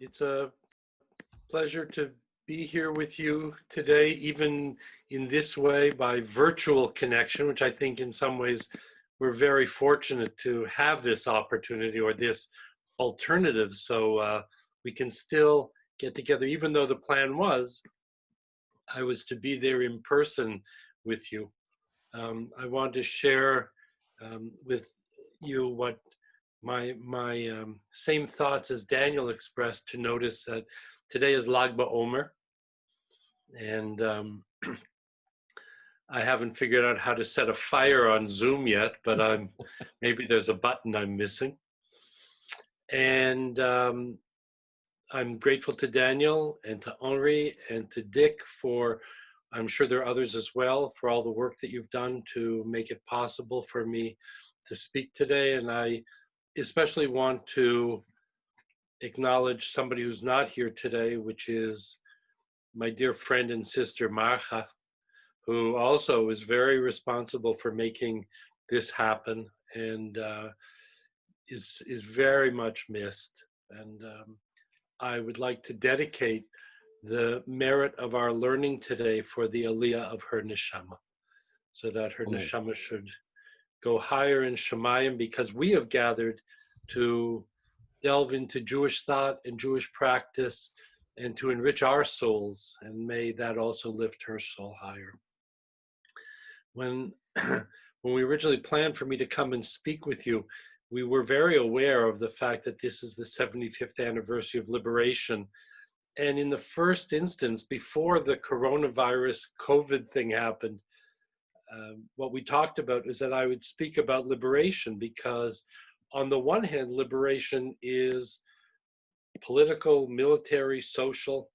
It's a pleasure to be here with you today, even in this way by virtual connection, which I think in some ways we're very fortunate to have this opportunity or this alternative. So we can still get together, even though the plan was I was to be there in person with you. I want to share with you what my same thoughts as Daniel expressed, to notice that today is Lag BaOmer, and I haven't figured out how to set a fire on Zoom yet, but maybe there's a button I'm missing. And I'm grateful to Daniel and to Henri and to Dick for, I'm sure there are others as well, for all the work that you've done to make it possible for me to speak today. And I especially want to acknowledge somebody who's not here today, which is my dear friend and sister Marga, who also is very responsible for making this happen and is very much missed. And I would like to dedicate the merit of our learning today for the aliyah of her neshama, so that her neshama should go higher in Shemayim, because we have gathered to delve into Jewish thought and Jewish practice and to enrich our souls, and may that also lift her soul higher. When we originally planned for me to come and speak with you, we were very aware of the fact that this is the 75th anniversary of liberation. And in the first instance, before the coronavirus COVID thing happened, what we talked about is that I would speak about liberation, because on the one hand, liberation is political, military, social,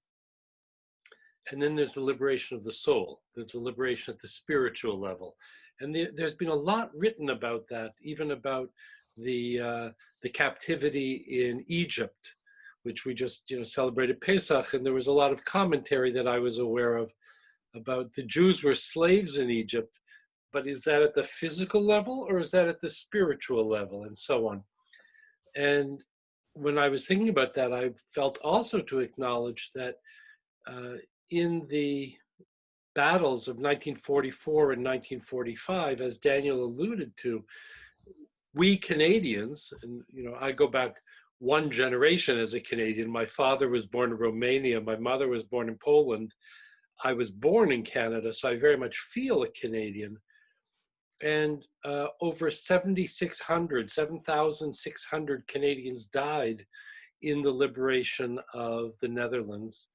and then there's the liberation of the soul. There's the liberation at the spiritual level. And there's been a lot written about that, even about the captivity in Egypt, which we just celebrated Pesach, and there was a lot of commentary that I was aware of about the Jews were slaves in Egypt, but is that at the physical level or is that at the spiritual level, and so on. And when I was thinking about that, I felt also to acknowledge that in the battles of 1944 and 1945, as Daniel alluded to, we Canadians, and I go back one generation as a Canadian. My father was born in Romania. My mother was born in Poland. I was born in Canada, so I very much feel a Canadian. And over 7,600 Canadians died in the liberation of the Netherlands.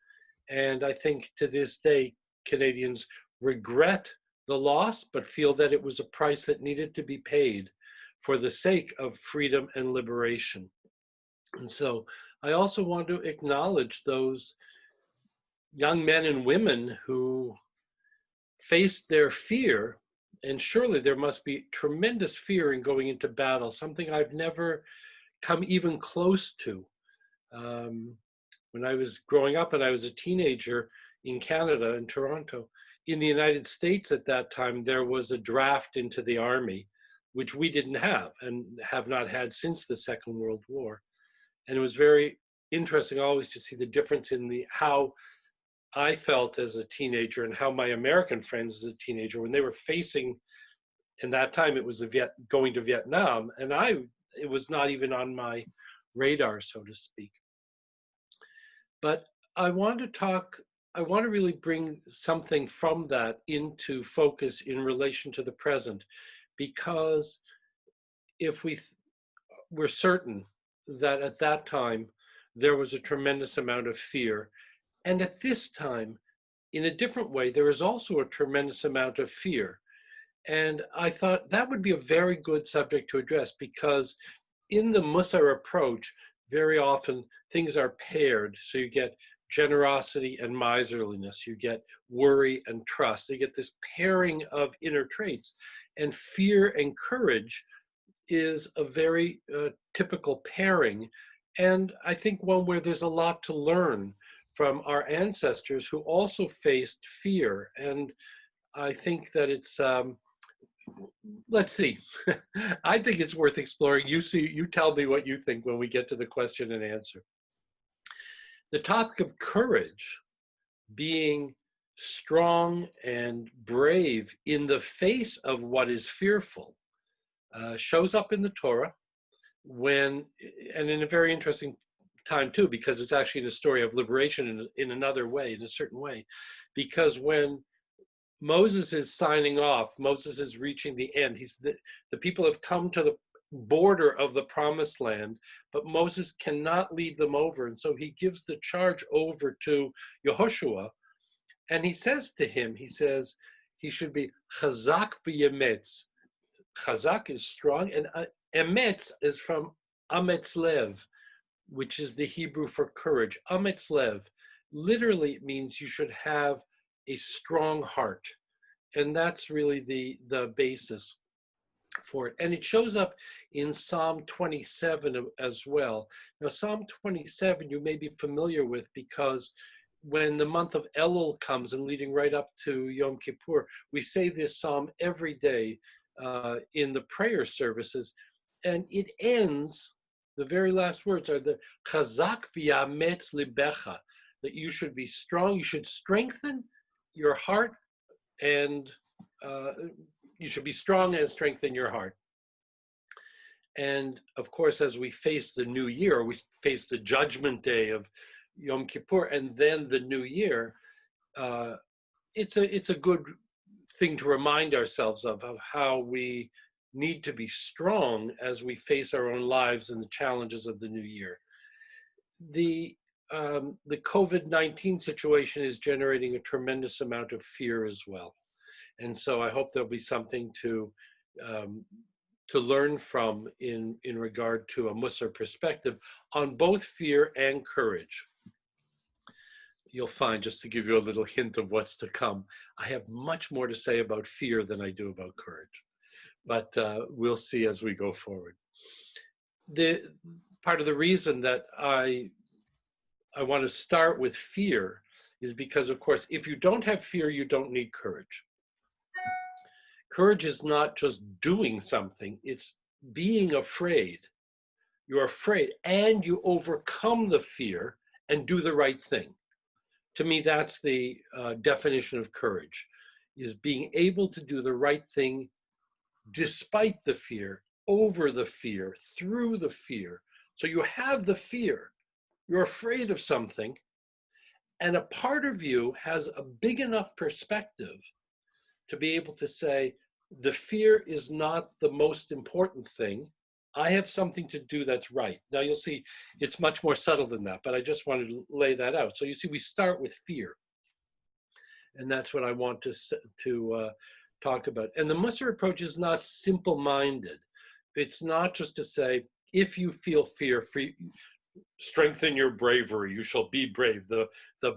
And I think to this day, Canadians regret the loss, but feel that it was a price that needed to be paid for the sake of freedom and liberation. And so I also want to acknowledge those young men and women who faced their fear, and surely there must be tremendous fear in going into battle, something I've never come even close to. When I was growing up and I was a teenager in Canada, in Toronto, in the United States at that time, there was a draft into the army, which we didn't have and have not had since the Second World War. And it was very interesting always to see the difference in how I felt as a teenager and how my American friends as a teenager, when they were facing, in that time it was going to Vietnam, and it was not even on my radar, so to speak. But I want to really bring something from that into focus in relation to the present, because if we're certain that at that time there was a tremendous amount of fear, and at this time, in a different way, there is also a tremendous amount of fear. And I thought that would be a very good subject to address, because in the Mussar approach, very often things are paired. So you get generosity and miserliness, you get worry and trust, you get this pairing of inner traits. And fear and courage is a very typical pairing. And I think one where there's a lot to learn from our ancestors who also faced fear. And I think that it's, let's see, I think it's worth exploring. You tell me what you think when we get to the question and answer. The topic of courage, being strong and brave in the face of what is fearful, shows up in the Torah when, and in a very interesting time too, because it's actually in a story of liberation in another way, in a certain way, because when Moses is signing off, Moses is reaching the end. The people have come to the border of the promised land, but Moses cannot lead them over. And so he gives the charge over to Yehoshua. And he says to him, he says, he should be chazak v'yemetz. Chazak is strong, and emetz is from ametz lev, which is the Hebrew for courage. Ametz lev literally means you should have a strong heart. And that's really the basis for it. And it shows up in Psalm 27 as well. Now, Psalm 27 you may be familiar with, because when the month of Elul comes and leading right up to Yom Kippur, we say this psalm every day in the prayer services. And it ends, the very last words are the chazak v'yametz libecha, that you should be strong, you should strengthen your heart, and you should be strong and strengthen your heart. And of course, as we face the new year, we face the judgment day of Yom Kippur and then the new year, it's a good thing to remind ourselves of how we need to be strong as we face our own lives and the challenges of the new year. The COVID-19 situation is generating a tremendous amount of fear as well. And so I hope there'll be something to learn from in regard to a Mussar perspective on both fear and courage. You'll find, just to give you a little hint of what's to come, I have much more to say about fear than I do about courage. But we'll see as we go forward. The part of the reason that I want to start with fear is because, of course, if you don't have fear, you don't need courage. Courage is not just doing something, it's being afraid. You're afraid and you overcome the fear and do the right thing. To me, that's the definition of courage, is being able to do the right thing despite the fear, over the fear, through the fear. So you have the fear, you're afraid of something, and a part of you has a big enough perspective to be able to say, the fear is not the most important thing. I have something to do that's right. Now you'll see it's much more subtle than that, but I just wanted to lay that out. So you see, we start with fear. And that's what I want to talk about. And the Mussar approach is not simple-minded. It's not just to say, if you feel fear, strengthen your bravery, you shall be brave. The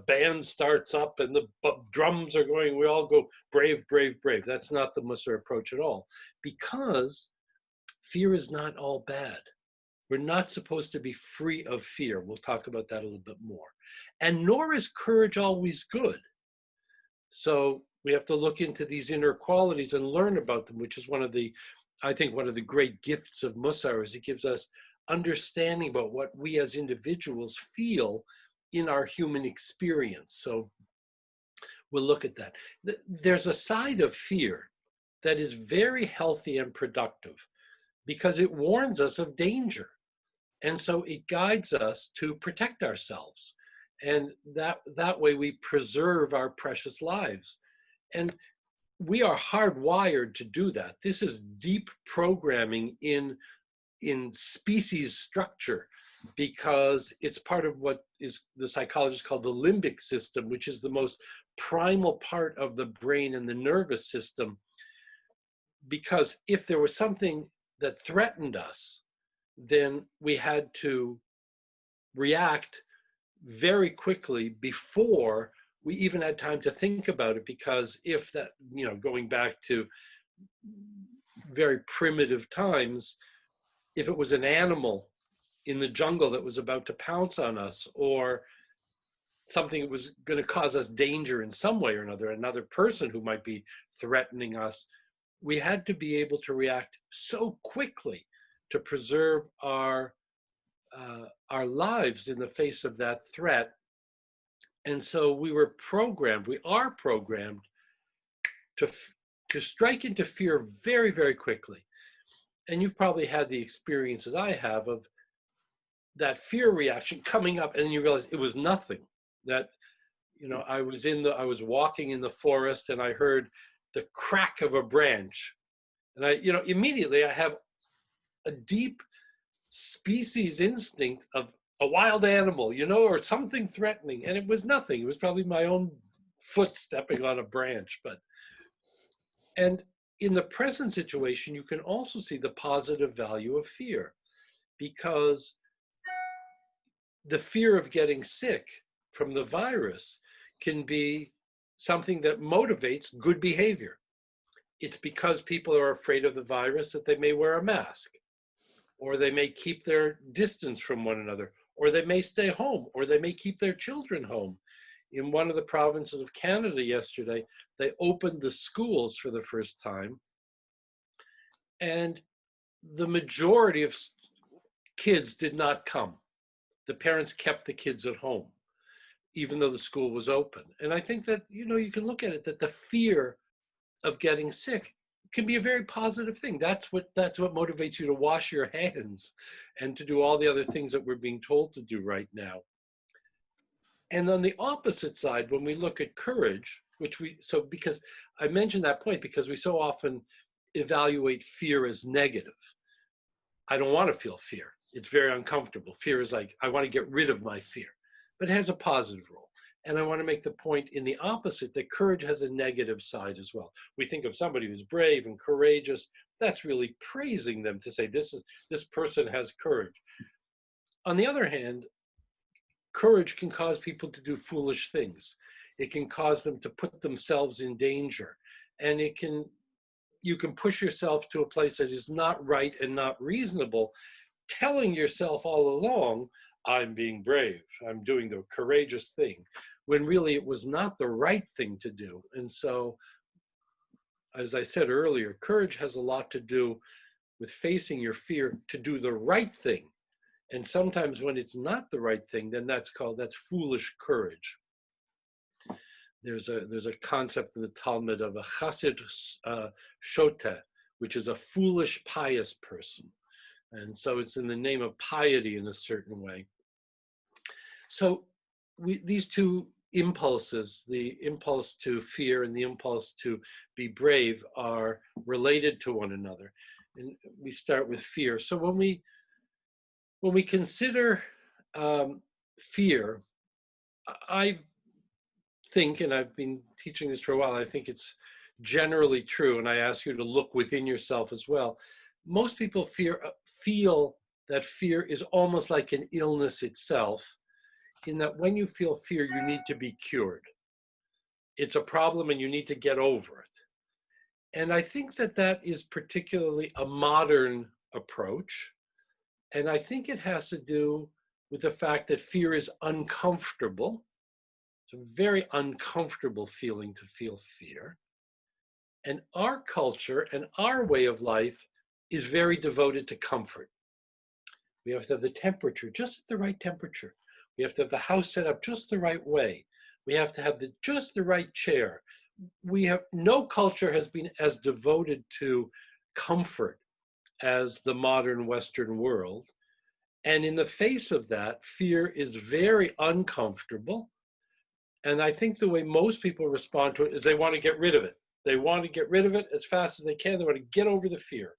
band starts up and the drums are going, we all go brave, brave, brave. That's not the Mussar approach at all, because fear is not all bad. We're not supposed to be free of fear. We'll talk about that a little bit more. And nor is courage always good. So we have to look into these inner qualities and learn about them, which is I think one of the great gifts of Mussar, is it gives us understanding about what we as individuals feel in our human experience. So we'll look at that. There's a side of fear that is very healthy and productive, because it warns us of danger. And so it guides us to protect ourselves. And that way we preserve our precious lives. And we are hardwired to do that. This is deep programming in species structure, because it's part of what is the psychologists call the limbic system, which is the most primal part of the brain and the nervous system. Because if there was something that threatened us, then we had to react very quickly before we even had time to think about it. Because if that, going back to very primitive times, if it was an animal in the jungle that was about to pounce on us, or something that was going to cause us danger in some way or another person who might be threatening us, we had to be able to react so quickly to preserve our lives in the face of that threat, And so we are programmed to, to strike into fear very, very quickly. And you've probably had the experiences I have of that fear reaction coming up, and then you realize it was nothing. That, I was walking in the forest and I heard the crack of a branch. And immediately I have a deep species instinct of a wild animal, or something threatening. And it was nothing. It was probably my own foot stepping on a branch. And in the present situation, you can also see the positive value of fear, because the fear of getting sick from the virus can be something that motivates good behavior. It's because people are afraid of the virus that they may wear a mask, or they may keep their distance from one another, or they may stay home, or they may keep their children home. In one of the provinces of Canada yesterday, they opened the schools for the first time, and the majority of kids did not come. The parents kept the kids at home, even though the school was open. And I think that, you can look at it that the fear of getting sick can be a very positive thing. That's what motivates you to wash your hands and to do all the other things that we're being told to do right now. And on the opposite side, when we look at courage, because I mentioned that point because we so often evaluate fear as negative. I don't want to feel fear. It's very uncomfortable. Fear is like, I want to get rid of my fear, but it has a positive role. And I want to make the point in the opposite, that courage has a negative side as well. We think of somebody who's brave and courageous. That's really praising them to say, this person has courage. On the other hand, courage can cause people to do foolish things. It can cause them to put themselves in danger. And you can push yourself to a place that is not right and not reasonable, telling yourself all along, I'm being brave, I'm doing the courageous thing, when really it was not the right thing to do. And so, as I said earlier, courage has a lot to do with facing your fear to do the right thing. And sometimes when it's not the right thing, then that's foolish courage. There's a concept in the Talmud of a chassid shote, which is a foolish pious person. And so it's in the name of piety in a certain way. So these two impulses, the impulse to fear and the impulse to be brave, are related to one another. And we start with fear. So when we consider fear, I think, and I've been teaching this for a while, I think it's generally true, and I ask you to look within yourself as well. Most people feel that fear is almost like an illness itself, in that when you feel fear, you need to be cured. It's a problem and you need to get over it. And I think that is particularly a modern approach. And I think it has to do with the fact that fear is uncomfortable. It's a very uncomfortable feeling to feel fear. And our culture and our way of life is very devoted to comfort. We have to have the temperature, just the right temperature. We have to have the house set up just the right way. We have to have just the right chair. No culture has been as devoted to comfort as the modern Western world. And in the face of that, fear is very uncomfortable. And I think the way most people respond to it is they want to get rid of it. They want to get rid of it as fast as they can. They want to get over the fear.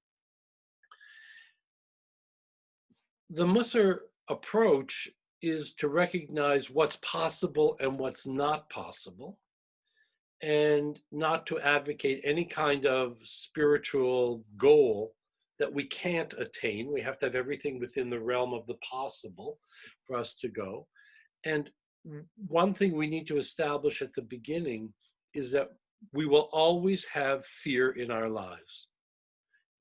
The Mussar approach is to recognize what's possible and what's not possible, and not to advocate any kind of spiritual goal that we can't attain. We have to have everything within the realm of the possible for us to go. And one thing we need to establish at the beginning is that we will always have fear in our lives.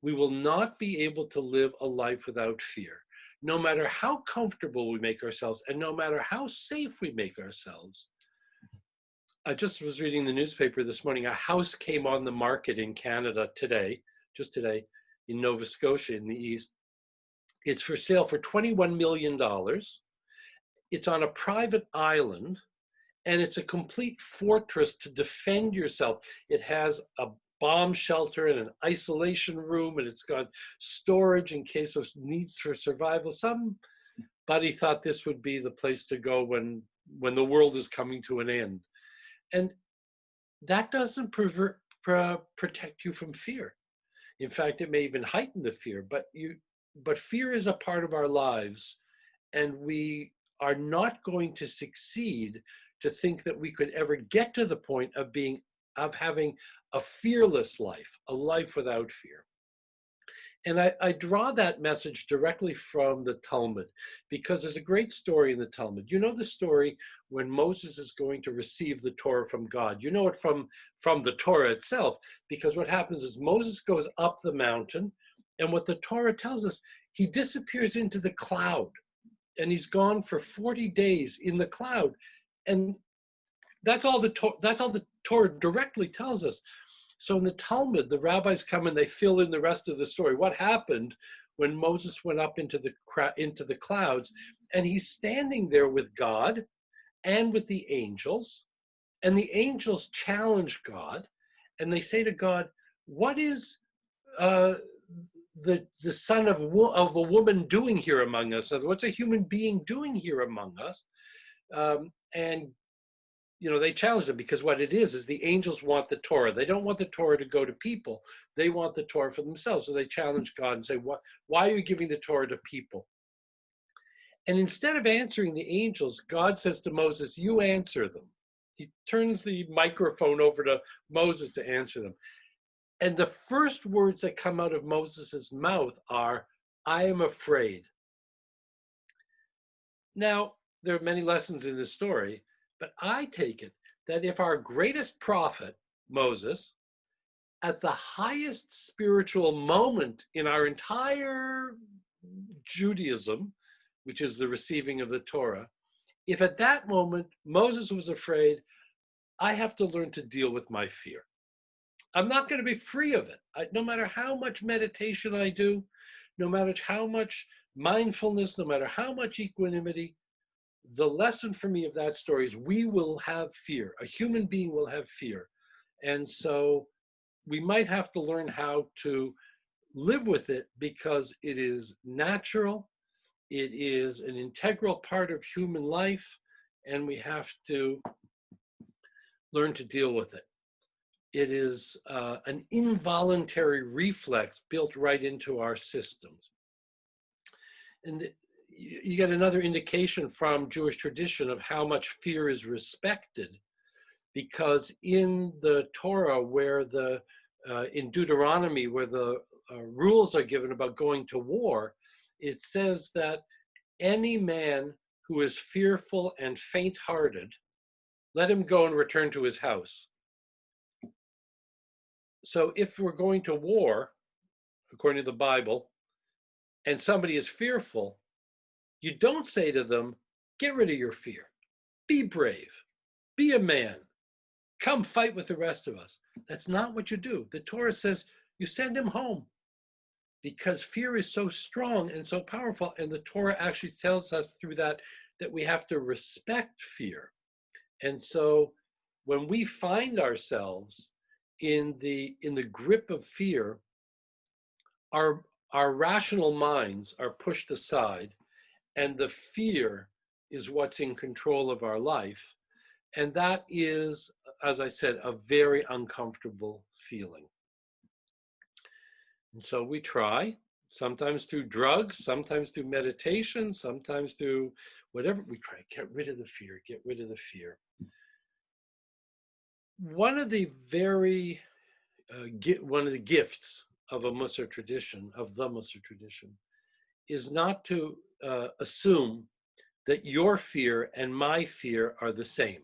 We will not be able to live a life without fear. No matter how comfortable we make ourselves and no matter how safe we make ourselves. I just was reading the newspaper this morning. A house came on the market in Canada just today, in Nova Scotia in the east. It's for sale for $21 million. It's on a private island, and it's a complete fortress to defend yourself. It has a bomb shelter and an isolation room, and it's got storage in case of needs for survival. Somebody thought this would be the place to go when the world is coming to an end. And that doesn't protect you from fear. In fact, it may even heighten the fear, but fear is a part of our lives, and we are not going to succeed to think that we could ever get to the point of having a fearless life, a life without fear. And I draw that message directly from the Talmud, because there's a great story in the Talmud. You know the story when Moses is going to receive the Torah from God. You know it from the Torah itself, because what happens is Moses goes up the mountain, and what the Torah tells us, he disappears into the cloud, and he's gone for 40 days in the cloud. And that's all the Torah directly tells us. So in the Talmud, the rabbis come and they fill in the rest of the story. What happened when Moses went up into the clouds, and he's standing there with God and with the angels, and the angels challenge God, and they say to God, "What is the son of a woman doing here among us? What's a human being doing here among us?" And they challenge them, because what it is the angels want the Torah. They don't want the Torah to go to people. They want the Torah for themselves. So they challenge God and say, why are you giving the Torah to people? And instead of answering the angels, God says to Moses, you answer them. He turns the microphone over to Moses to answer them. And the first words that come out of Moses's mouth are, I am afraid. Now, there are many lessons in this story, but I take it that if our greatest prophet, Moses, at the highest spiritual moment in our entire Judaism, which is the receiving of the Torah, if at that moment Moses was afraid, I have to learn to deal with my fear. I'm not going to be free of it. No matter how much meditation I do, no matter how much mindfulness, no matter how much equanimity, the lesson for me of that story is we will have fear. A human being will have fear. And so we might have to learn how to live with it, because it is natural. It is an integral part of human life, and we have to learn to deal with it. It is an involuntary reflex built right into our systems. And you get another indication from Jewish tradition of how much fear is respected, because in the Torah, where in Deuteronomy, where the rules are given about going to war, it says that any man who is fearful and faint-hearted, let him go and return to his house. So if we're going to war, according to the Bible, and somebody is fearful, you don't say to them, get rid of your fear. Be brave. Be a man. Come fight with the rest of us. That's not what you do. The Torah says you send him home, because fear is so strong and so powerful. And the Torah actually tells us through that we have to respect fear. And so when we find ourselves in the grip of fear, our rational minds are pushed aside, and the fear is what's in control of our life. And that is, as I said, a very uncomfortable feeling. And so we try, sometimes through drugs, sometimes through meditation, sometimes through whatever, we try to get rid of the fear, get rid of the fear. One of the gifts of a Mussar tradition, of the Mussar tradition, is not to assume that your fear and my fear are the same.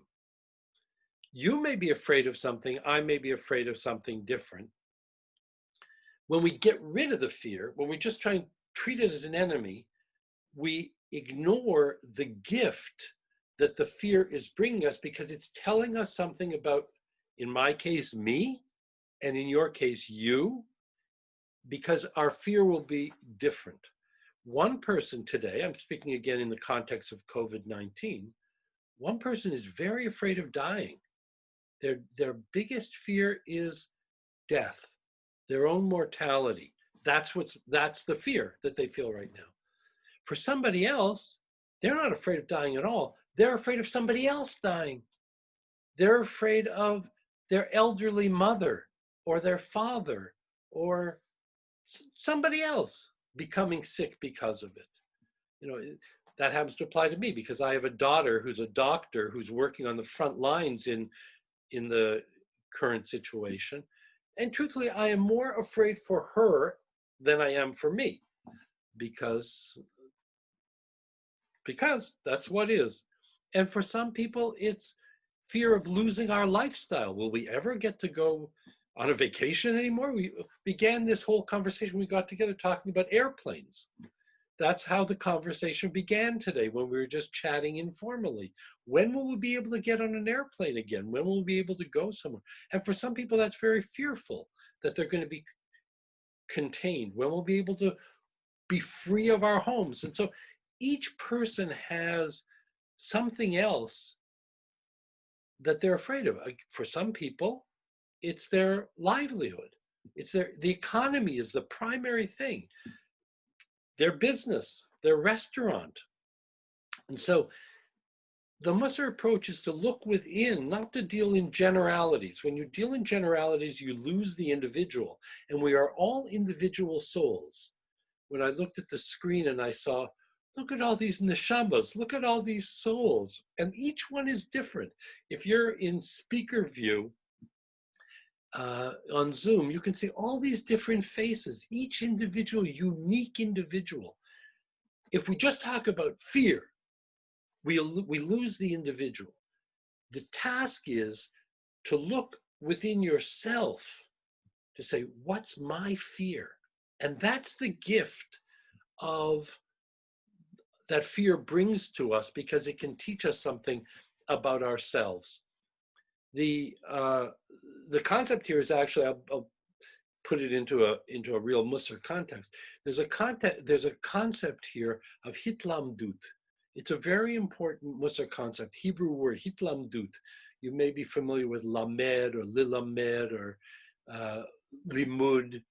You may be afraid of something, I may be afraid of something different. When we get rid of the fear, when we just try and treat it as an enemy, we ignore the gift that the fear is bringing us, because it's telling us something about, in my case, me, and in your case, you, because our fear will be different. One person today, I'm speaking again in the context of COVID-19, one person is very afraid of dying. Their biggest fear is death, their own mortality. That's the fear that they feel right now. For somebody else, they're not afraid of dying at all. They're afraid of somebody else dying. They're afraid of their elderly mother or their father or somebody else becoming sick because of it. You know, that happens to apply to me because I have a daughter who's a doctor who's working on the front lines in the current situation. And truthfully, I am more afraid for her than I am for me because that's what is. And for some people, it's fear of losing our lifestyle. Will we ever get to go on a vacation anymore? We began this whole conversation, we got together talking about airplanes. That's how the conversation began today when we were just chatting informally. When will we be able to get on an airplane again? When will we be able to go somewhere? And for some people, that's very fearful that they're going to be contained. When we'll be able to be free of our homes. And so each person has something else that they're afraid of. For some people, it's their livelihood. The economy is the primary thing. Their business, their restaurant. And so the Mussar approach is to look within, not to deal in generalities. When you deal in generalities, you lose the individual. And we are all individual souls. When I looked at the screen and I saw, look at all these neshamas, look at all these souls, and each one is different. If you're in speaker view on Zoom, you can see all these different faces, each individual, unique individual. If we just talk about fear, we lose the individual. The task is to look within yourself to say, what's my fear? And that's the gift of that fear brings to us, because it can teach us something about ourselves. The concept here is actually, I'll put it into a real Mussar context. There's a concept here of hitlamdut. It's a very important Mussar concept, Hebrew word, hitlamdut. You may be familiar with lamed or lilamed or limud.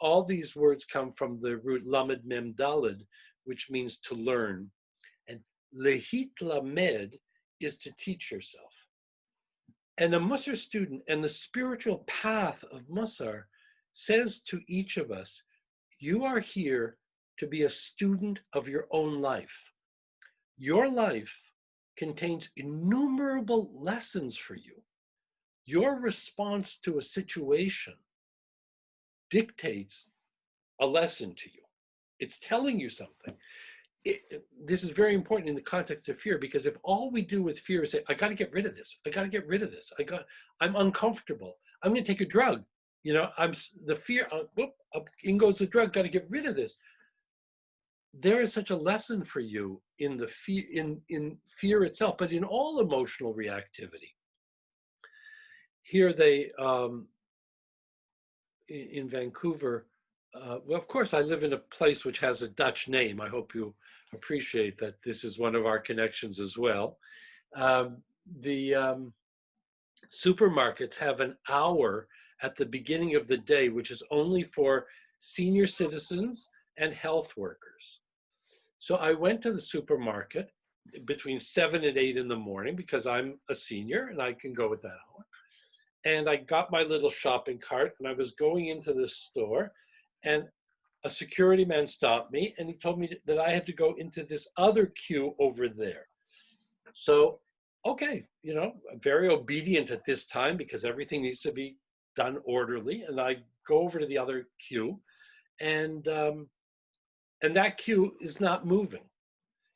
All these words come from the root lamed mem daled, which means to learn. And lehitlamed is to teach yourself. And a Mussar student and the spiritual path of Mussar says to each of us, you are here to be a student of your own life. Your life contains innumerable lessons for you. Your response to a situation dictates a lesson to you. It's telling you something. This is very important in the context of fear, because if all we do with fear is say, I got to get rid of this, I got to get rid of this, I'm uncomfortable, I'm going to take a drug, I'm the fear, in goes the drug, got to get rid of this. There is such a lesson for you in the fear, in fear itself, but in all emotional reactivity. Here they, in Vancouver, well, of course, I live in a place which has a Dutch name. I hope you appreciate that this is one of our connections as well. The supermarkets have an hour at the beginning of the day, which is only for senior citizens and health workers. So I went to the supermarket between 7 and 8 in the morning because I'm a senior and I can go at that hour. And I got my little shopping cart and I was going into the store, and a security man stopped me and he told me that I had to go into this other queue over there. So, okay, I'm very obedient at this time because everything needs to be done orderly. And I go over to the other queue, and that queue is not moving.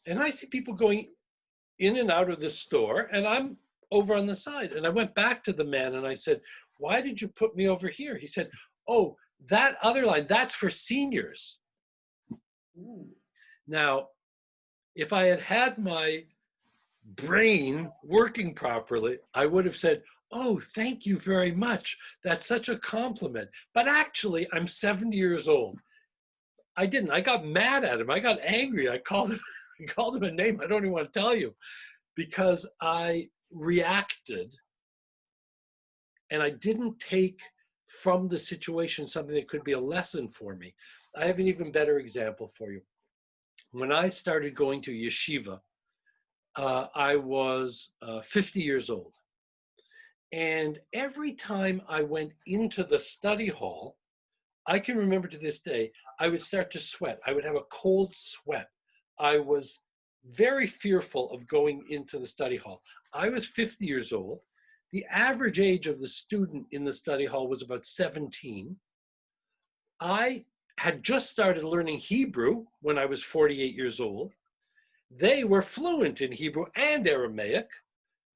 And I see people going in and out of the store, and I'm over on the side. And I went back to the man and I said, why did you put me over here? He said, oh, that other line, that's for seniors. Ooh. Now, if I had had my brain working properly, I would have said, oh, thank you very much. That's such a compliment. But actually, I'm 70 years old. I didn't. I got mad at him. I got angry. I called him a name I don't even want to tell you. because I reacted and I didn't take from the situation something that could be a lesson for me. I have an even better example for you. When I started going to yeshiva, I was 50 years old. And every time I went into the study hall, I can remember to this day, I would start to sweat. I would have a cold sweat. I was very fearful of going into the study hall. I was 50 years old. The average age of the student in the study hall was about 17. I had just started learning Hebrew when I was 48 years old. They were fluent in Hebrew and Aramaic.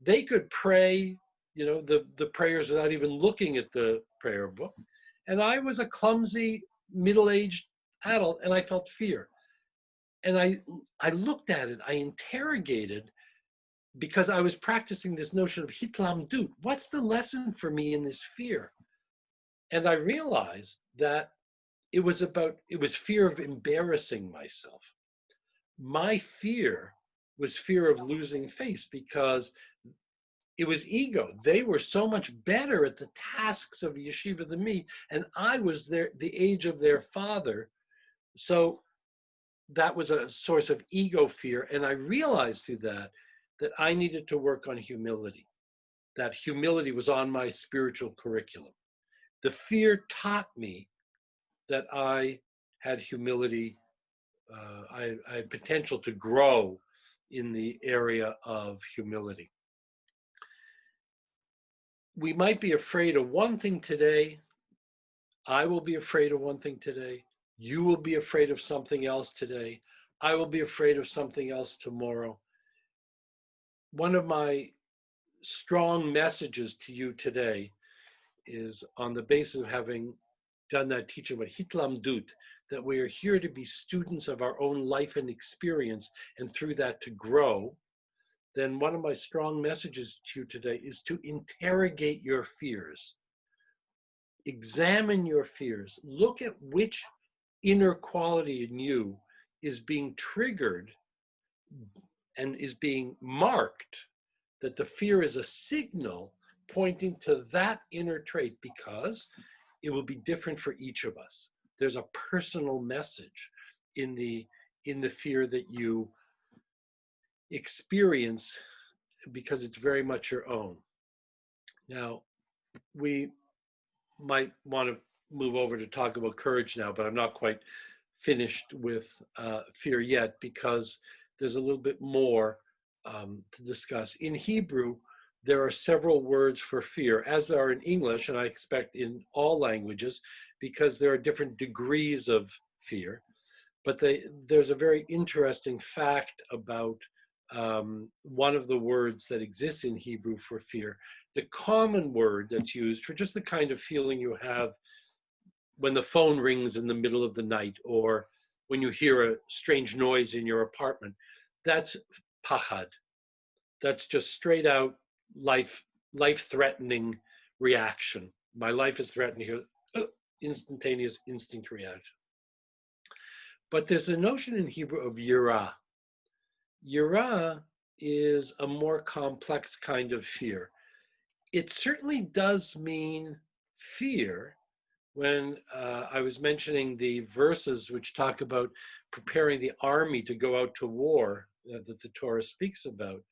They could pray, the prayers without even looking at the prayer book. And I was a clumsy, middle-aged adult, and I felt fear. And I looked at it, I interrogated, because I was practicing this notion of hitlamdut. What's the lesson for me in this fear? And I realized that it was fear of embarrassing myself. My fear was fear of losing face, because it was ego. They were so much better at the tasks of yeshiva than me, and I was the age of their father. So that was a source of ego fear. And I realized through that I needed to work on humility, that humility was on my spiritual curriculum. The fear taught me that I had humility, I had potential to grow in the area of humility. We might be afraid of one thing today. I will be afraid of one thing today. You will be afraid of something else today. I will be afraid of something else tomorrow. One of my strong messages to you today is on the basis of having done that teaching about hitlamdut, that we are here to be students of our own life and experience, and through that to grow. Then one of my strong messages to you today is to interrogate your fears. Examine your fears. Look at which inner quality in you is being triggered and is being marked, that the fear is a signal pointing to that inner trait, because it will be different for each of us. There's a personal message in the fear that you experience, because it's very much your own. Now, we might want to move over to talk about courage now, but I'm not quite finished with fear yet, because there's a little bit more to discuss. In Hebrew, there are several words for fear, as there are in English, and I expect in all languages, because there are different degrees of fear. But there's a very interesting fact about one of the words that exists in Hebrew for fear. The common word that's used for just the kind of feeling you have when the phone rings in the middle of the night, or when you hear a strange noise in your apartment, that's pachad. That's just straight out life-threatening reaction. My life is threatened here. Instantaneous instinct reaction. But there's a notion in Hebrew of yirah. Yirah is a more complex kind of fear. It certainly does mean fear. When I was mentioning the verses which talk about preparing the army to go out to war that the Torah speaks about,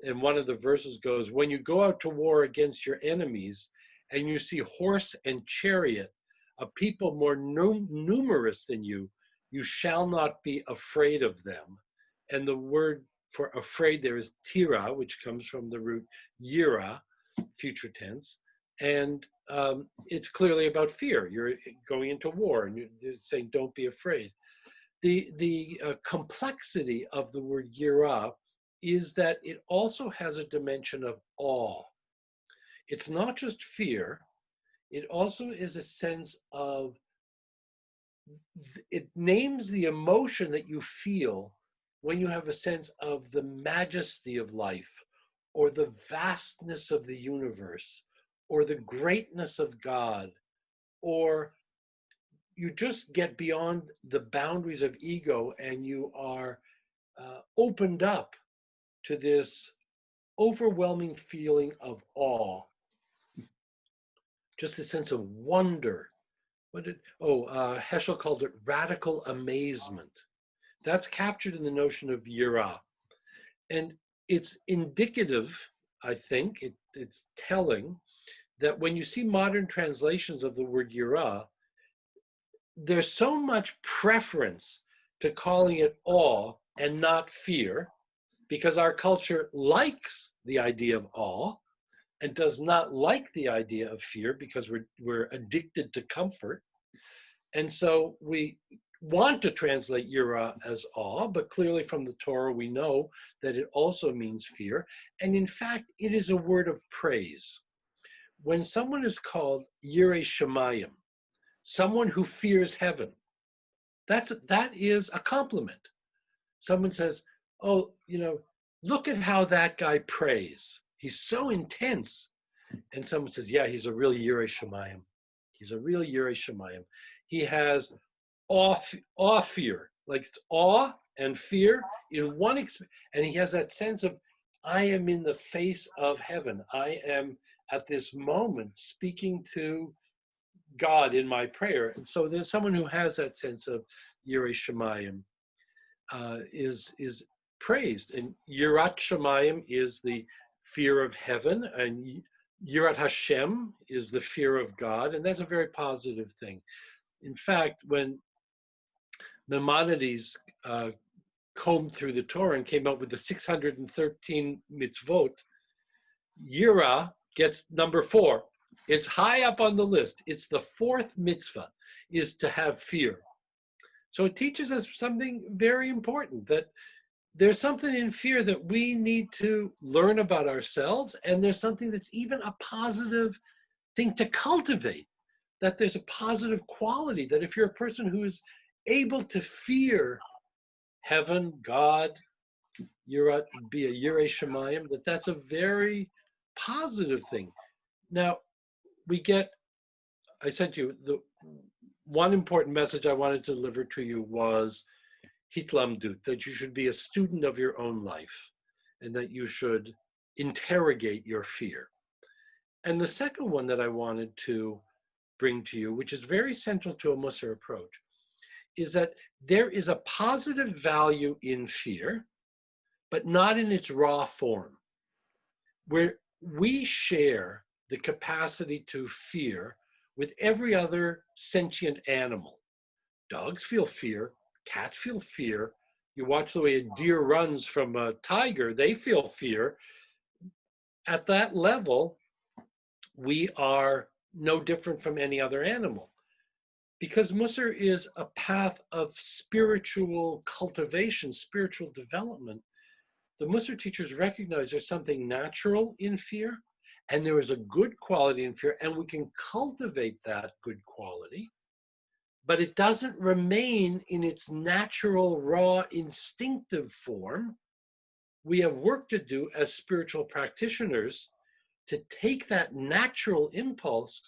and one of the verses goes, when you go out to war against your enemies and you see horse and chariot, a people more numerous than you, you shall not be afraid of them. And the word for afraid there is tira, which comes from the root yira, future tense. And it's clearly about fear. You're going into war and you're saying, don't be afraid. The complexity of the word yira is that it also has a dimension of awe. It's not just fear. It also is a sense of, it names the emotion that you feel when you have a sense of the majesty of life, or the vastness of the universe, or the greatness of God, or you just get beyond the boundaries of ego and you are opened up to this overwhelming feeling of awe, just a sense of wonder. Heschel called it radical amazement. That's captured in the notion of yira. And it's indicative, I think, it's telling that when you see modern translations of the word yira, there's so much preference to calling it awe and not fear, because our culture likes the idea of awe and does not like the idea of fear because we're addicted to comfort. And so we want to translate yira as awe, but clearly from the Torah we know that it also means fear. And in fact, it is a word of praise. When someone is called Yirei Shemayim, someone who fears heaven, that is a compliment. Someone says, oh, look at how that guy prays. He's so intense. And someone says, yeah, he's a real Yirei Shemayim. He's a real Yirei Shemayim. He has awe fear, like it's awe and fear in one and he has that sense of, I am in the face of heaven. I am at this moment speaking to God in my prayer. And so there's someone who has that sense of Yirei Shemayim is praised. And Yirat Shemayim is the fear of heaven, and Yirat Hashem is the fear of God, and that's a very positive thing. In fact, when Maimonides combed through the Torah and came up with the 613 mitzvot, Yira gets number 4. It's high up on the list. It's the 4th mitzvah, is to have fear. So it teaches us something very important, that there's something in fear that we need to learn about ourselves, and there's something that's even a positive thing to cultivate, that there's a positive quality, that if you're a person who is able to fear heaven, God, be a Yirei Shemayim, that's a very positive thing. Now, I sent you, the one important message I wanted to deliver to you was hitlamdut, that you should be a student of your own life and that you should interrogate your fear. And the second one that I wanted to bring to you, which is very central to a Mussar approach, is that there is a positive value in fear, but not in its raw form, where we share the capacity to fear with every other sentient animal. Dogs feel fear, cats feel fear. You watch the way a deer runs from a tiger, they feel fear. At that level, we are no different from any other animal. Because Mussar is a path of spiritual cultivation, spiritual development, the Mussar teachers recognize there's something natural in fear, and there is a good quality in fear, and we can cultivate that good quality, but it doesn't remain in its natural, raw, instinctive form. We have work to do as spiritual practitioners to take that natural impulse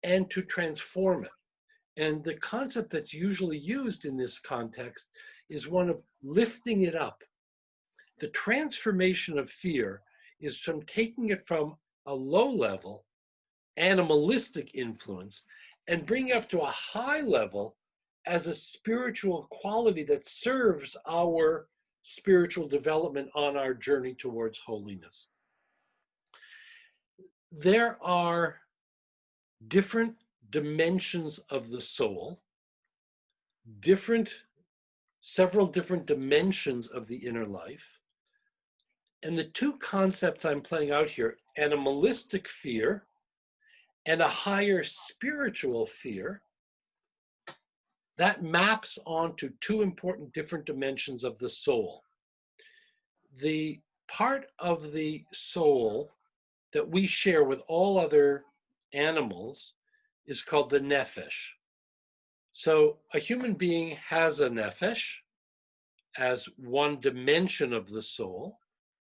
and to transform it. And the concept that's usually used in this context is one of lifting it up. The transformation of fear is from taking it from a low level, animalistic influence, and bringing it up to a high level as a spiritual quality that serves our spiritual development on our journey towards holiness. There are different dimensions of the soul, several different dimensions of the inner life. And the two concepts I'm playing out here, animalistic fear and a higher spiritual fear, that maps onto two important different dimensions of the soul. The part of the soul that we share with all other animals is called the nephesh. So a human being has a nephesh as one dimension of the soul,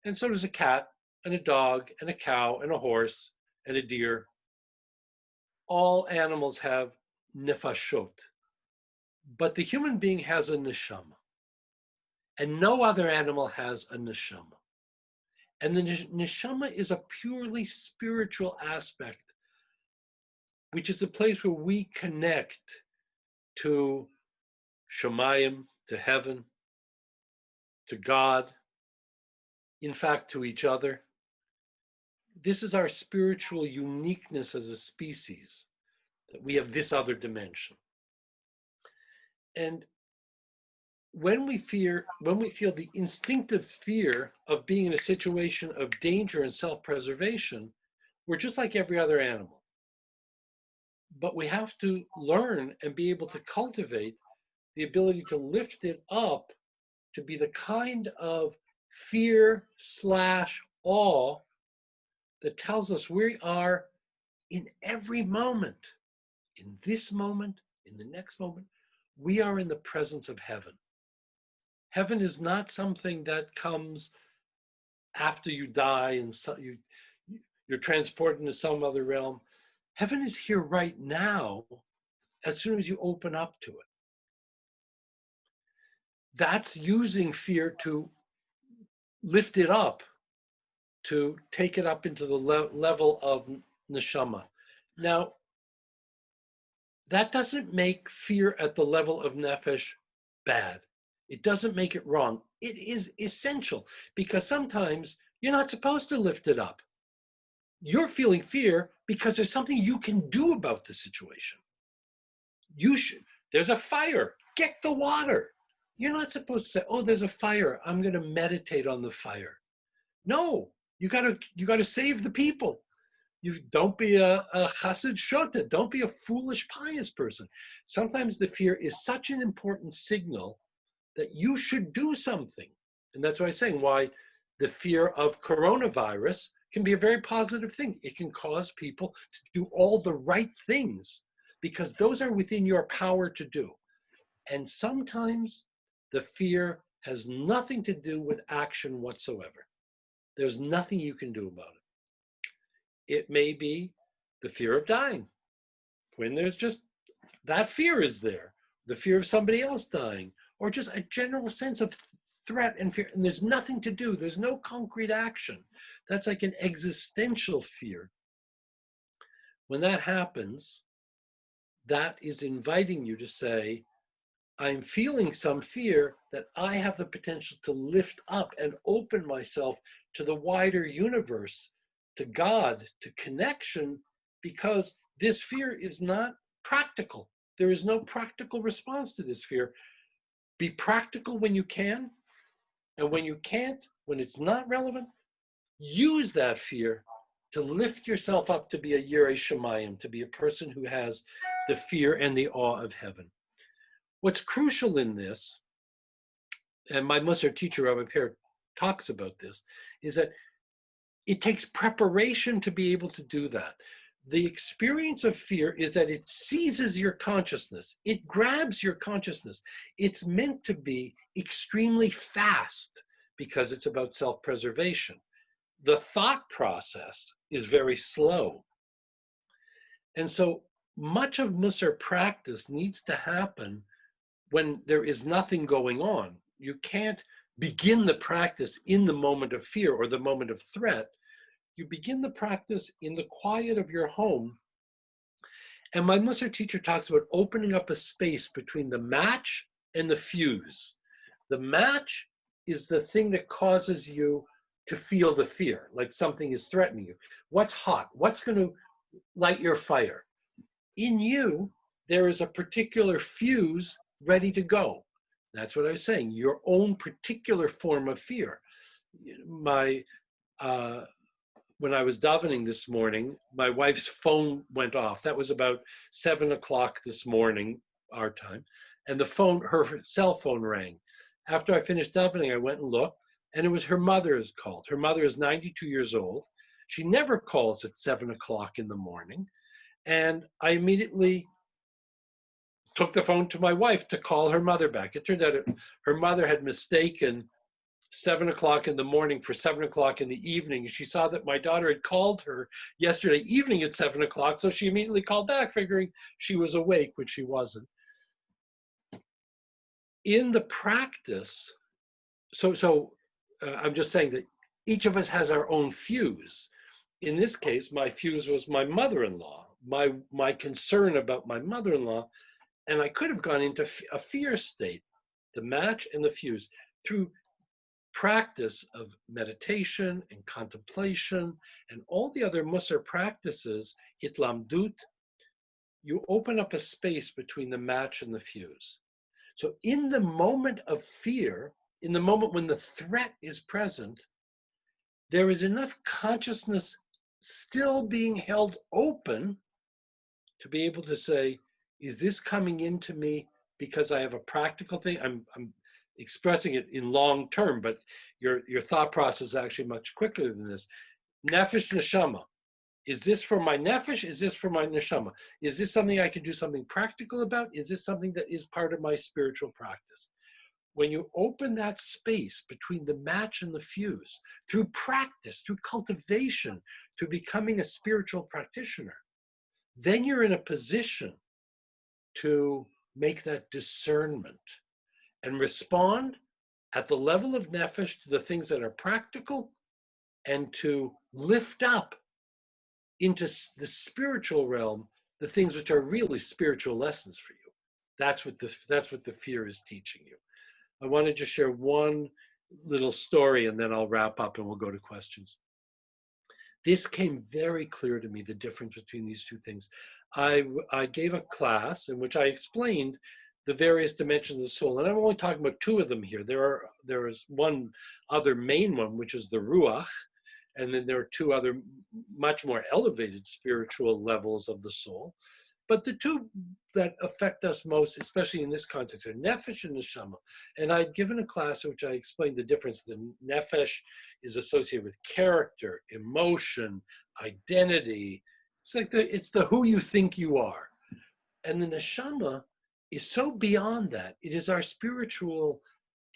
and so does a cat and a dog and a cow and a horse and a deer. All animals have nefashot, but the human being has a neshama, and no other animal has a neshama. And the neshama is a purely spiritual aspect, which is the place where we connect to Shemayim, to heaven, to God, in fact, to each other. This is our spiritual uniqueness as a species, that we have this other dimension. And when we feel the instinctive fear of being in a situation of danger and self-preservation, we're just like every other animal. But we have to learn and be able to cultivate the ability to lift it up to be the kind of fear/awe that tells us we are in every moment, in this moment, in the next moment, we are in the presence of heaven. Heaven is not something that comes after you die and you're transported into some other realm. Heaven is here right now as soon as you open up to it. That's using fear to lift it up, to take it up into the level of neshama. Now, that doesn't make fear at the level of nefesh bad. It doesn't make it wrong. It is essential, because sometimes you're not supposed to lift it up. You're feeling fear because there's something you can do about the situation. There's a fire, get the water. You're not supposed to say, oh, there's a fire, I'm going to meditate on the fire. No, you got to save the people. You don't be a chassid shota. Don't be a foolish, pious person. Sometimes the fear is such an important signal that you should do something. And that's why I'm saying why the fear of coronavirus can be a very positive thing. It can cause people to do all the right things because those are within your power to do. And sometimes the fear has nothing to do with action whatsoever. There's nothing you can do about it. It may be the fear of dying, when there's just that fear is there, the fear of somebody else dying, or just a general sense of threat and fear, and there's nothing to do. There's no concrete action. That's like an existential fear. When that happens, that is inviting you to say, I'm feeling some fear that I have the potential to lift up and open myself to the wider universe, to God, to connection, because this fear is not practical. There is no practical response to this fear. Be practical when you can, and when you can't, when it's not relevant, use that fear to lift yourself up to be a Yirei Shemayim, to be a person who has the fear and the awe of heaven. What's crucial in this, and my Mussar teacher, Rabbi Per, talks about this, is that it takes preparation to be able to do that. The experience of fear is that it seizes your consciousness. It grabs your consciousness. It's meant to be extremely fast because it's about self-preservation. The thought process is very slow. And so much of Mussar practice needs to happen when there is nothing going on. You can't begin the practice in the moment of fear or the moment of threat. You begin the practice in the quiet of your home. And my Mussar teacher talks about opening up a space between the match and the fuse. The match is the thing that causes you to feel the fear, like something is threatening you. What's hot? What's going to light your fire? In you, there is a particular fuse ready to go. That's what I was saying, your own particular form of fear. When I was davening this morning, my wife's phone went off. That was about 7 o'clock this morning, our time. And her cell phone rang. After I finished davening, I went and looked, and it was her mother's called. Her mother is 92 years old. She never calls at 7 o'clock in the morning. And I immediately took the phone to my wife to call her mother back. It turned out her mother had mistaken 7 o'clock in the morning for 7 o'clock in the evening. She saw that my daughter had called her yesterday evening at 7 o'clock, so she immediately called back, figuring she was awake, which she wasn't. In the practice, I'm just saying that each of us has our own fuse. In this case, my fuse was my mother-in-law, my concern about my mother-in-law, and I could have gone into a fear state, the match and the fuse, through practice of meditation and contemplation and all the other Mussar practices, hitlamdut. You open up a space between the match and the fuse. So in the moment of fear, in the moment when the threat is present, there is enough consciousness still being held open to be able to say, is this coming into me because I have a practical thing? I'm expressing it in long term, but your thought process is actually much quicker than this. Nefesh neshama. Is this for my nefesh? Is this for my neshama? Is this something I can do something practical about? Is this something that is part of my spiritual practice? When you open that space between the match and the fuse, through practice, through cultivation, through becoming a spiritual practitioner, then you're in a position to make that discernment and respond at the level of nefesh to the things that are practical, and to lift up into the spiritual realm the things which are really spiritual lessons for you. That's what the fear is teaching you. I want to just share one little story, and then I'll wrap up and we'll go to questions. This came very clear to me, the difference between these two things. I gave a class in which I explained the various dimensions of the soul, and I'm only talking about two of them here. There is one other main one, which is the ruach, and then there are two other much more elevated spiritual levels of the soul. But the two that affect us most, especially in this context, are nefesh and neshama. And I'd given a class in which I explained the difference. The nefesh is associated with character, emotion, identity. It's the who you think you are. And the neshama is so beyond that. It is our spiritual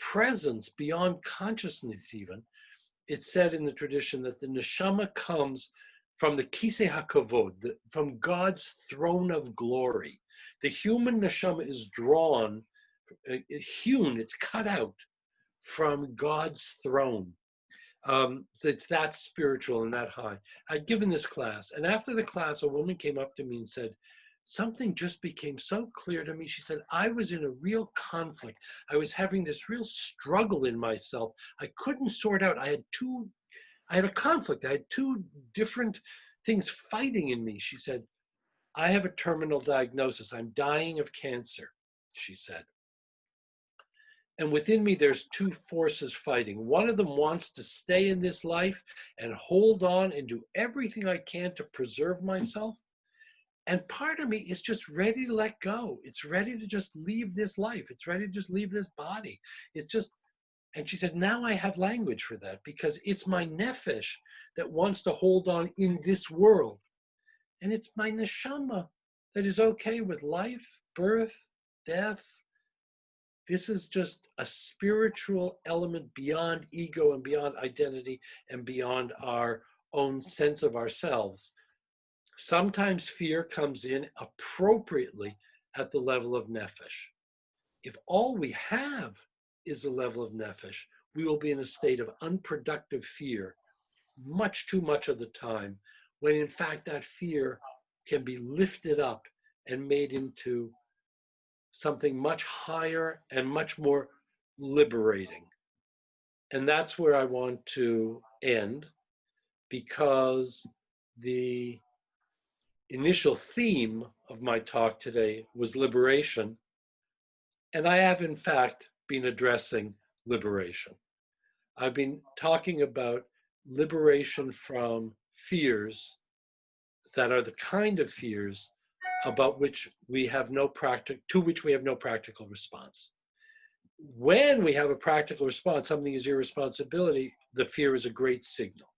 presence beyond consciousness even. It's said in the tradition that the neshama comes from the kisei hakavod, from God's throne of glory. The human neshama is drawn, hewn, it's cut out from God's throne. It's that spiritual and that high. I'd given this class, and after the class, a woman came up to me and said, something just became so clear to me. She said, I was in a real conflict. I was having this real struggle in myself. I couldn't sort out. I had a conflict. I had two different things fighting in me. She said, I have a terminal diagnosis. I'm dying of cancer, she said. And within me, there's two forces fighting. One of them wants to stay in this life and hold on and do everything I can to preserve myself. And part of me is just ready to let go. It's ready to just leave this life. It's ready to just leave this body. It's just, and she said, now I have language for that because it's my nefesh that wants to hold on in this world. And it's my neshama that is okay with life, birth, death. This is just a spiritual element beyond ego and beyond identity and beyond our own sense of ourselves. Sometimes fear comes in appropriately at the level of nefesh. If all we have is a level of nefesh, we will be in a state of unproductive fear much too much of the time, when in fact that fear can be lifted up and made into something much higher and much more liberating. And that's where I want to end, because the initial theme of my talk today was liberation. And I have, in fact, been addressing liberation. I've been talking about liberation from fears that are the kind of fears about which we have no to which we have no practical response. When we have a practical response, something is your responsibility, the fear is a great signal.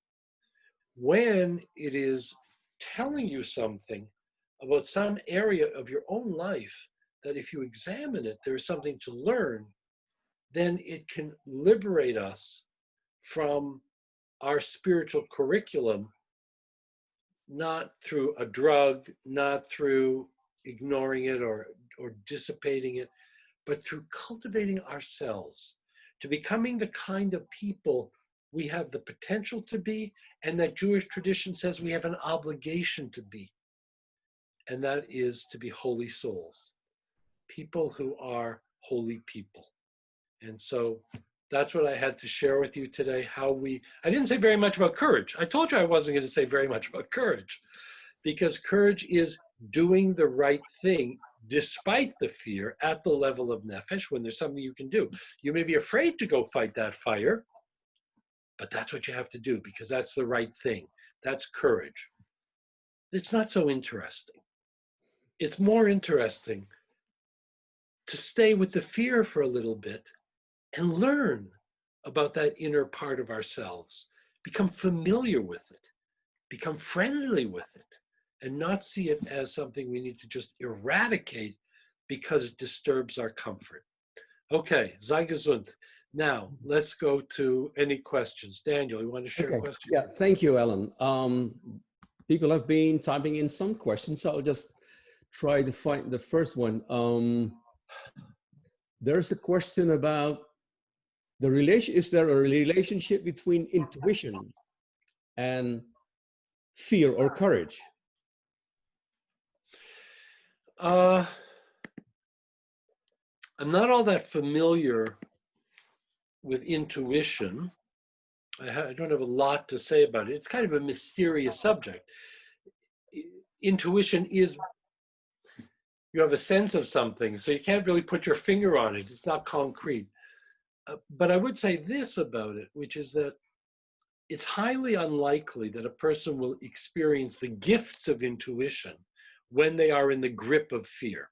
When it is telling you something about some area of your own life that if you examine it, there's something to learn, then it can liberate us from our spiritual curriculum, not through a drug, not through ignoring it or dissipating it, but through cultivating ourselves to becoming the kind of people we have the potential to be, and that Jewish tradition says we have an obligation to be. And that is to be holy souls, people who are holy people. And so that's what I had to share with you today. I didn't say very much about courage. I told you I wasn't going to say very much about courage, because courage is doing the right thing despite the fear at the level of nefesh, when there's something you can do. You may be afraid to go fight that fire, but that's what you have to do because that's the right thing. That's courage. It's not so interesting. It's more interesting to stay with the fear for a little bit and learn about that inner part of ourselves, become familiar with it, become friendly with it, and not see it as something we need to just eradicate because it disturbs our comfort. Okay, sei gesund. Now, let's go to any questions. Daniel, you want to share a question? Yeah, thank you, Alan. People have been typing in some questions, so I'll just try to find the first one. There's a question about is there a relationship between intuition and fear or courage? I'm not all that familiar with intuition. I don't have a lot to say about it. It's kind of a mysterious subject. Intuition is, you have a sense of something, so you can't really put your finger on it. It's not concrete. But I would say this about it, which is that it's highly unlikely that a person will experience the gifts of intuition when they are in the grip of fear.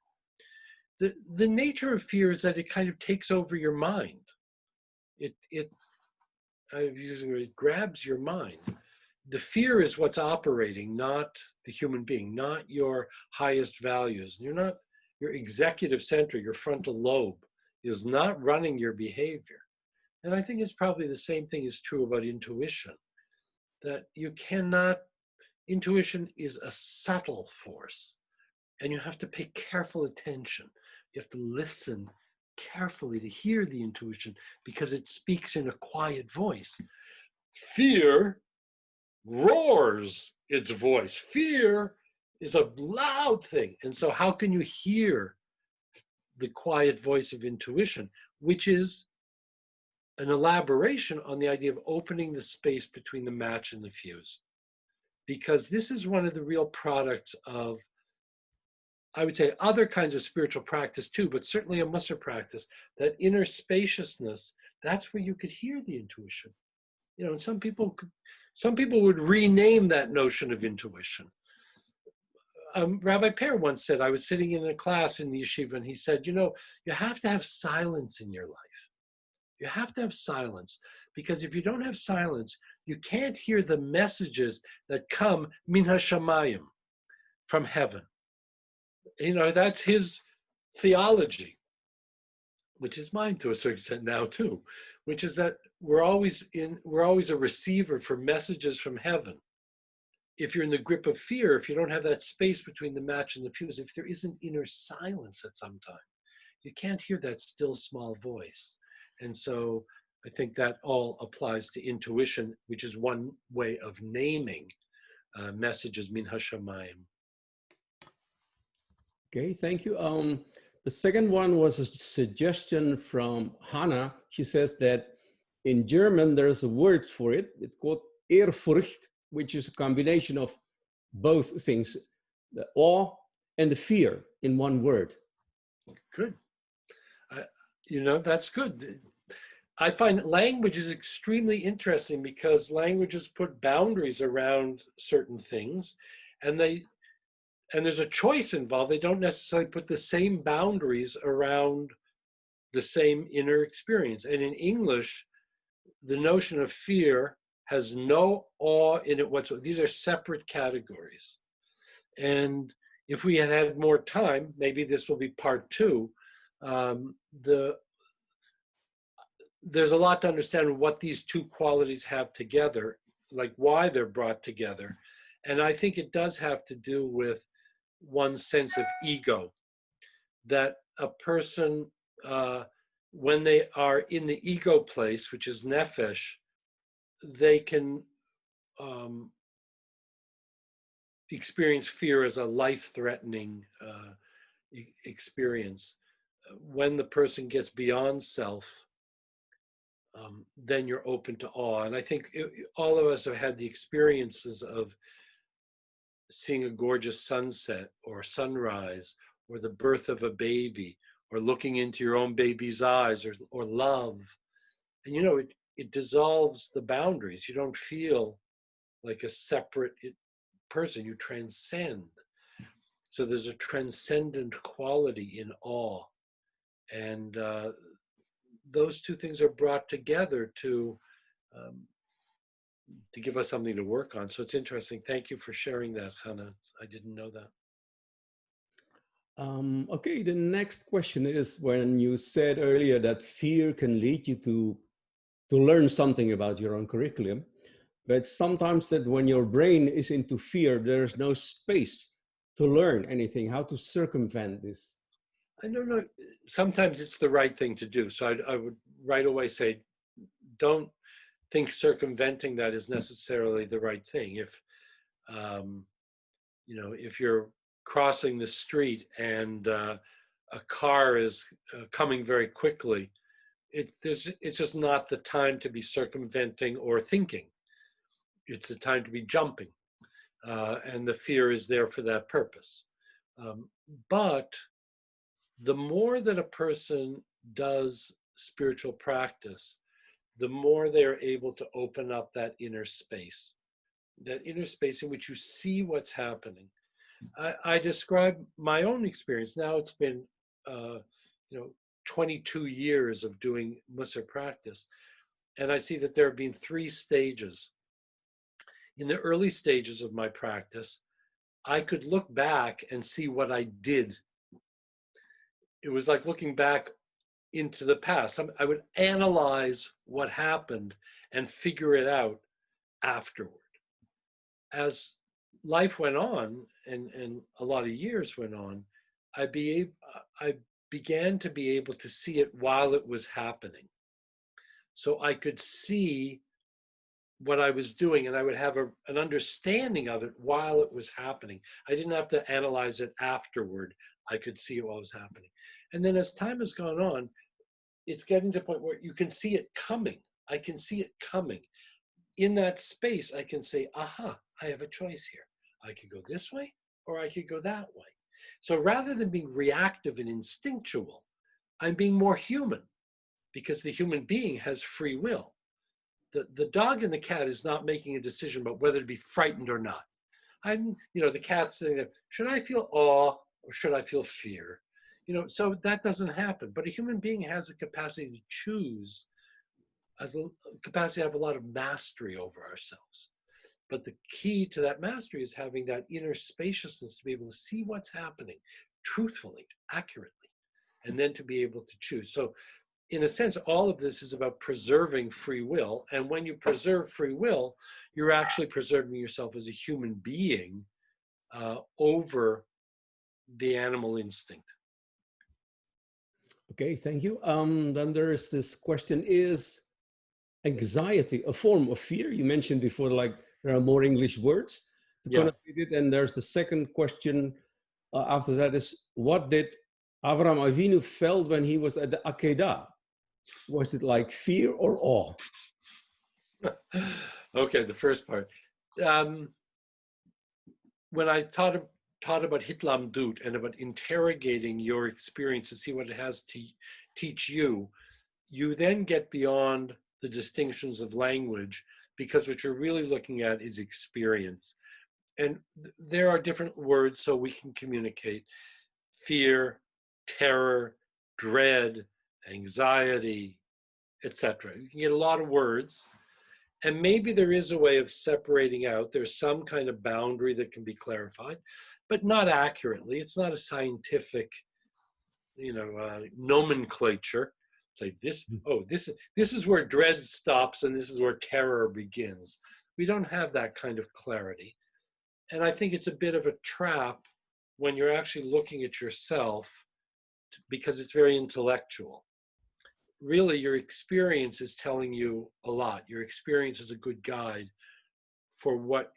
The nature of fear is that it kind of takes over your mind. It grabs your mind. The fear is what's operating, not the human being, not your highest values. Your executive center, your frontal lobe is not running your behavior. And I think it's probably the same thing is true about intuition, that intuition is a subtle force, and you have to pay careful attention. You have to listen carefully to hear the intuition because it speaks in a quiet voice. Fear roars its voice. Fear is a loud thing. And so how can you hear the quiet voice of intuition, which is an elaboration on the idea of opening the space between the match and the fuse? Because this is one of the real products of, I would say, other kinds of spiritual practice too, but certainly a Mussar practice, that inner spaciousness, that's where you could hear the intuition. And some people would rename that notion of intuition. Rabbi Pear once said, I was sitting in a class in the yeshiva, and he said, you have to have silence in your life. You have to have silence, because if you don't have silence, you can't hear the messages that come min hashamayim, from heaven. That's his theology, which is mine to a certain extent now too, which is that we're always a receiver for messages from heaven. If you're in the grip of fear, if you don't have that space between the match and the fuse, if there isn't inner silence at some time, you can't hear that still small voice. And so I think that all applies to intuition, which is one way of naming messages min hashamayim. Okay, thank you. The second one was a suggestion from Hannah. She says that in German, there's a word for it. It's called Ehrfurcht, which is a combination of both things, the awe and the fear in one word. Good. That's good. I find language is extremely interesting because languages put boundaries around certain things, and there's a choice involved. They don't necessarily put the same boundaries around the same inner experience. And in English, the notion of fear has no awe in it whatsoever. These are separate categories. And if we had had more time, maybe this will be part two. There's a lot to understand what these two qualities have together, like why they're brought together. And I think it does have to do with one's sense of ego, that a person, when they are in the ego place, which is nefesh, they can experience fear as a life-threatening experience. When the person gets beyond self, then you're open to awe. And I think all of us have had the experiences of seeing a gorgeous sunset or sunrise or the birth of a baby or looking into your own baby's eyes or love. And it dissolves the boundaries. You don't feel like a separate person, you transcend. So there's a transcendent quality in awe. And those two things are brought together to give us something to work on. So it's interesting. Thank you for sharing that, Hannah. I didn't know that. Okay, the next question is, when you said earlier that fear can lead you to learn something about your own curriculum, but sometimes that when your brain is into fear, there's no space to learn anything. How to circumvent this? I don't know. Sometimes it's the right thing to do. So I would right away say, don't think circumventing that is necessarily the right thing. If you're crossing the street and a car is coming very quickly, it's just not the time to be circumventing or thinking. It's the time to be jumping, and the fear is there for that purpose. But the more that a person does spiritual practice, the more they're able to open up that inner space in which you see what's happening. I describe my own experience. Now it's been, 22 years of doing Mussar practice. And I see that there have been 3 stages. In the early stages of my practice, I could look back and see what I did. It was like looking back into the past. I would analyze what happened and figure it out afterward. As life went on and a lot of years went on, I began to be able to see it while it was happening. So I could see what I was doing, and I would have an understanding of it while it was happening. I didn't have to analyze it afterward. I could see it while it was happening. And then as time has gone on, it's getting to a point where you can see it coming. I can see it coming. In that space, I can say, aha, I have a choice here. I could go this way or I could go that way. So rather than being reactive and instinctual, I'm being more human, because the human being has free will. The dog and the cat is not making a decision about whether to be frightened or not. The cat's saying, should I feel awe or should I feel fear? So that doesn't happen. But a human being has a capacity to choose, has a capacity to have a lot of mastery over ourselves. But the key to that mastery is having that inner spaciousness to be able to see what's happening truthfully, accurately, and then to be able to choose. So in a sense, all of this is about preserving free will. And when you preserve free will, you're actually preserving yourself as a human being over the animal instinct. Okay, thank you. Then there is this question: is anxiety a form of fear? You mentioned before, like, there are more English words to connote it. And there's the second question after that is, what did Avraham Avinu felt when he was at the Akedah? Was it like fear or awe? Okay, the first part. When I taught about hitlamdut and about interrogating your experience to see what it has to teach you, you then get beyond the distinctions of language, because what you're really looking at is experience. And there are different words so we can communicate: fear, terror, dread, anxiety, etc. You can get a lot of words, and maybe there is a way of separating out. There's some kind of boundary that can be clarified, but not accurately. It's not a scientific, nomenclature. Say this is where dread stops and this is where terror begins. We don't have that kind of clarity. And I think it's a bit of a trap when you're actually looking at yourself, because it's very intellectual. really your experience is telling you a lot. Your experience is a good guide for what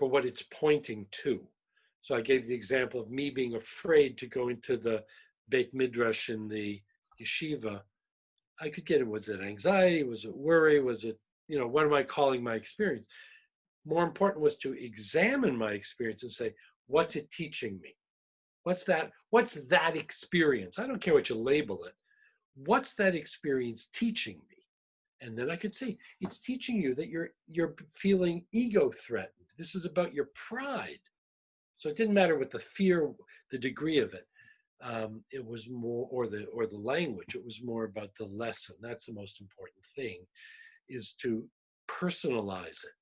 it's pointing to. So I gave the example of me being afraid to go into the Beit Midrash in the yeshiva. I could get it. Was it anxiety? Was it worry? Was it, what am I calling my experience? More important was to examine my experience and say, what's it teaching me? What's that experience? I don't care what you label it. What's that experience teaching me? And then I could see it's teaching you that you're feeling ego threatened. This is about your pride. So it didn't matter what the fear, the degree of it. It was more, or the language. It was more about the lesson. That's the most important thing, is to personalize it.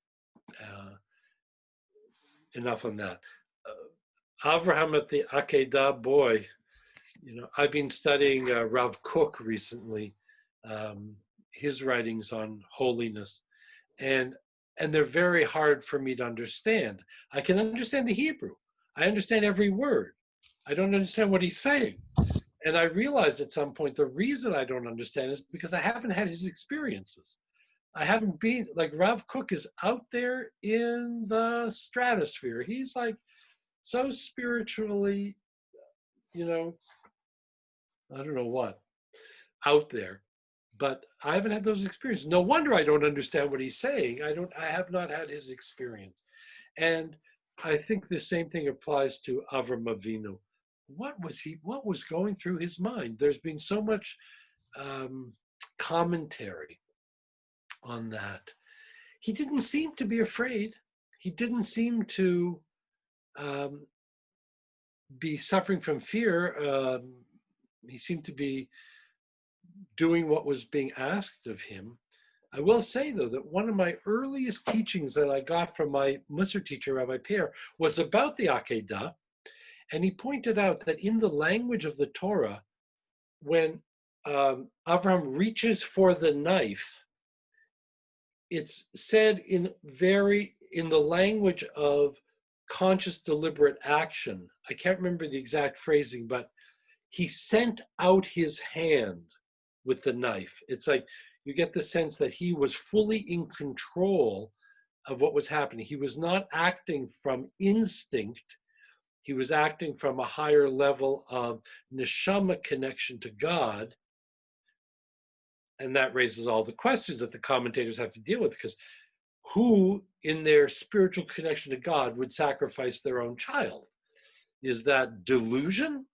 Enough on that. Avraham at the Akedah, boy, I've been studying Rav Kook recently, his writings on holiness, and they're very hard for me to understand. I can understand the Hebrew. I understand every word. I don't understand what he's saying. And I realized at some point the reason I don't understand is because I haven't had his experiences. I haven't been, like, Rav Kook is out there in the stratosphere. He's like so spiritually, I don't know what, out there. But I haven't had those experiences. No wonder I don't understand what he's saying. I have not had his experience. And I think the same thing applies to Avram Avinu. What was going through his mind? There's been so much commentary on that. He didn't seem to be afraid. He didn't seem to be suffering from fear. He seemed to be doing what was being asked of him. I will say, though, that one of my earliest teachings that I got from my Mussar teacher, Rabbi Peer, was about the Akedah. And he pointed out that in the language of the Torah, when Avraham reaches for the knife, it's said in the language of conscious, deliberate action. I can't remember the exact phrasing, but he sent out his hand with the knife. It's like you get the sense that he was fully in control of what was happening. He was not acting from instinct. He was acting from a higher level of neshama connection to God. And that raises all the questions that the commentators have to deal with, because who in their spiritual connection to God would sacrifice their own child? Is that delusion?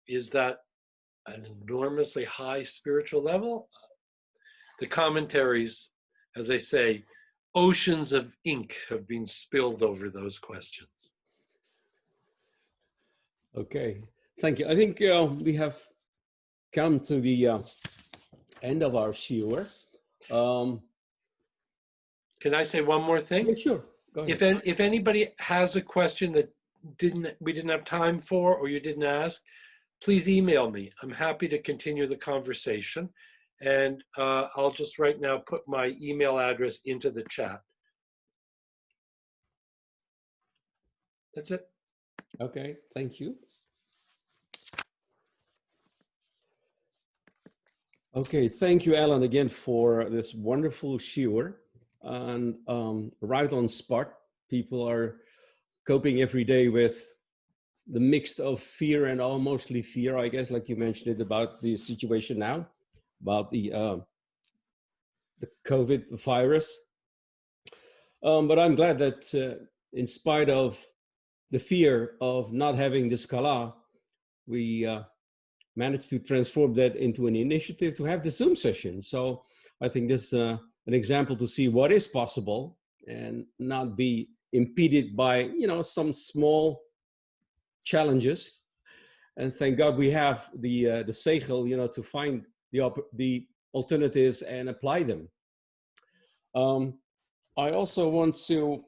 Is that an enormously high spiritual level? The commentaries, as they say, oceans of ink have been spilled over those questions. Okay, thank you. I think we have come to the end of our shiur. Can I say one more thing? Yeah, sure. Go ahead. If anybody has a question that we didn't have time for, or you didn't ask, please email me. I'm happy to continue the conversation. And I'll just right now put my email address into the chat. That's it. Okay, thank you. Okay, thank you, Alan, again for this wonderful shiur. And right on spot, people are coping every day with the mix of fear and mostly fear, I guess, like you mentioned it, about the situation now, about the COVID virus. But I'm glad that in spite of the fear of not having this Kallah, we managed to transform that into an initiative to have the Zoom session. So I think this is an example to see what is possible and not be impeded by, some small challenges. And thank God we have the seichel, to find the alternatives and apply them. I also want to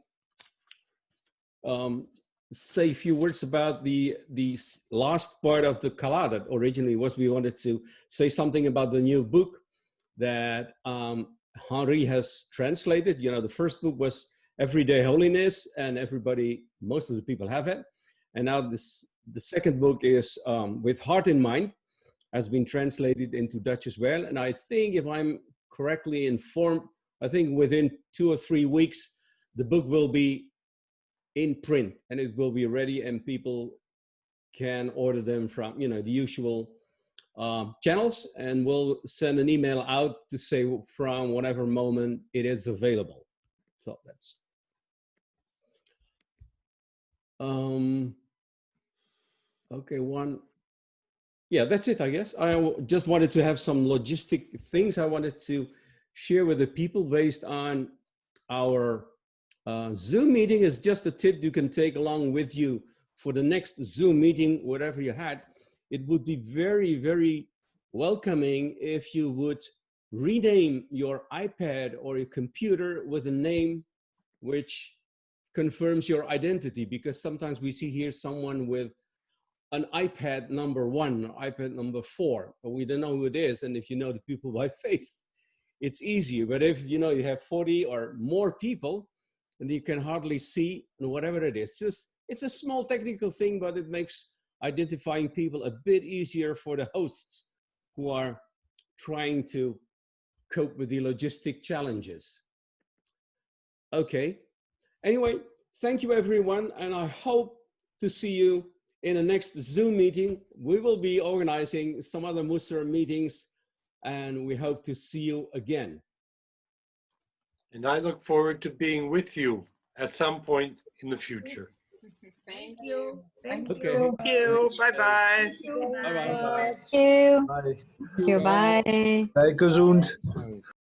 say a few words about the last part of the Kallah that originally we wanted to say something about the new book that Henri has translated. The first book was Everyday Holiness, and most of the people have it. And now the second book is With Heart in Mind. has been translated into Dutch as well. And I think, if I'm correctly informed, I think within 2 or 3 weeks, the book will be in print and it will be ready, and people can order them from, you know, the usual channels, and we'll send an email out to say from whatever moment it is available. So that's okay. Yeah, that's it, I guess. I just wanted to have some logistic things I wanted to share with the people based on our Zoom meeting. Is just a tip you can take along with you for the next Zoom meeting, whatever you had. It would be very, very welcoming if you would rename your iPad or your computer with a name which confirms your identity, because sometimes we see here someone with an iPad number 1 or iPad number 4, but we don't know who it is. And if you know the people by face, it's easier. But if you know you have 40 or more people and you can hardly see, and whatever it is, just it's a small technical thing, but it makes identifying people a bit easier for the hosts who are trying to cope with the logistic challenges. Okay. Anyway, thank you everyone, and I hope to see you in the next Zoom meeting. We will be organizing some other Mussar meetings, and we hope to see you again. And I look forward to being with you at some point in the future. Thank you. Thank Okay. you. Thank you. Bye-bye. Bye-bye. Bye. Thank you. Bye. Thank you. Bye. Bye, gezond.